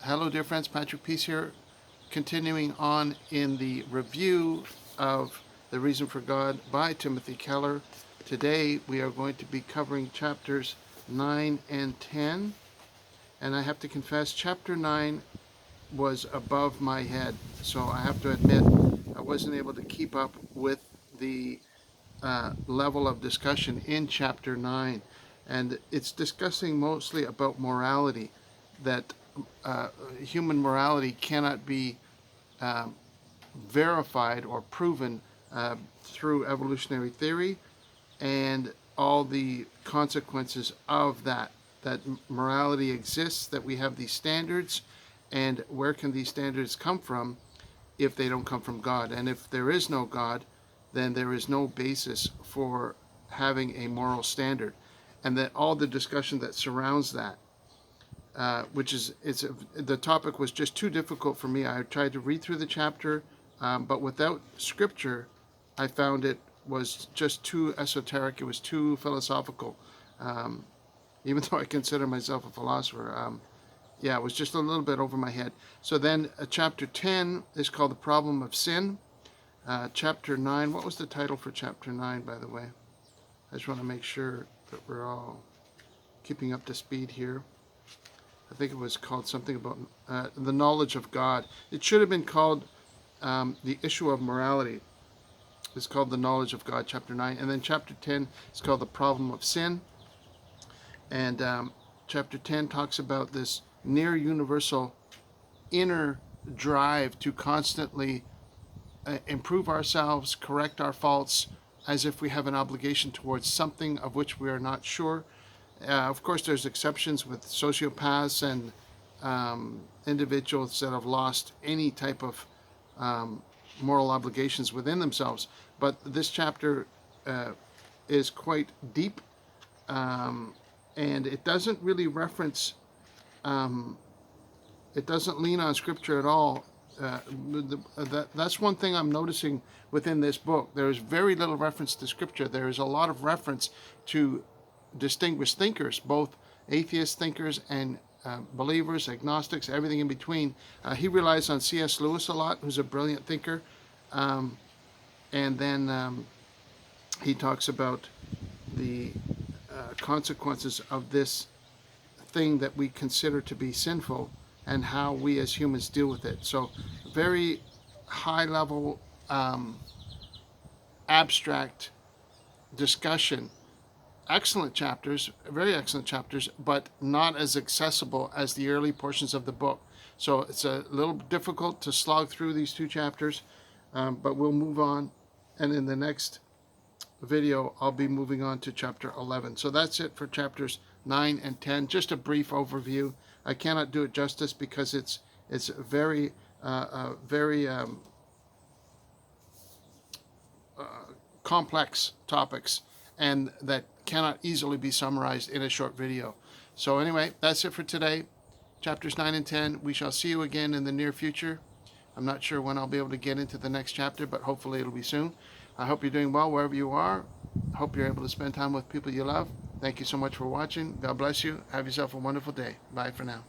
Hello, dear friends. Patrick Peace here, continuing on in the review of The Reason for God by Timothy Keller. Today we are going to be covering chapters 9 and 10. And I have to confess, chapter 9 was above my head. So I have to admit, I wasn't able to keep up with the level of discussion in chapter 9. And it's discussing mostly about morality, that human morality cannot be verified or proven through evolutionary theory and all the consequences of that. That morality exists, that we have these standards, and where can these standards come from if they don't come from God? And if there is no God, then there is no basis for having a moral standard. And that all the discussion that surrounds that, the topic was just too difficult for me. I tried to read through the chapter, but without scripture, I found it was just too esoteric. It was too philosophical, even though I consider myself a philosopher. It was just a little bit over my head. So then chapter 10 is called The Problem of Sin. Chapter 9, what was the title for chapter 9, by the way? I just want to make sure that we're all keeping up to speed here. I think it was called something about the knowledge of God. It should have been called the issue of morality. It's called the knowledge of God, chapter 9. And then chapter 10 is called the problem of sin. And chapter 10 talks about this near universal inner drive to constantly improve ourselves, correct our faults, as if we have an obligation towards something of which we are not sure. Of course, there's exceptions with sociopaths and individuals that have lost any type of moral obligations within themselves. But this chapter is quite deep, and it doesn't really reference, it doesn't lean on scripture at all. That's one thing I'm noticing within this book. There is very little reference to scripture. There is a lot of reference to distinguished thinkers, both atheist thinkers and believers, agnostics, everything in between. He relies on C.S. Lewis a lot, who's a brilliant thinker. And then he talks about the consequences of this thing that we consider to be sinful and how we as humans deal with it. So very high level, abstract discussion. Excellent chapters, very excellent chapters, but not as accessible as the early portions of the book. So it's a little difficult to slog through these two chapters, but we'll move on. And in the next video, I'll be moving on to chapter 11. So that's it for chapters 9 and 10. Just a brief overview. I cannot do it justice because it's very complex topics, and that cannot easily be summarized in a short video. So anyway, that's it for today. Chapters 9 and 10. We shall see you again in the near future. I'm not sure when I'll be able to get into the next chapter, but hopefully it'll be soon. I hope you're doing well wherever you are. I hope you're able to spend time with people you love. Thank you so much for watching. God bless you. Have yourself a wonderful day. Bye for now.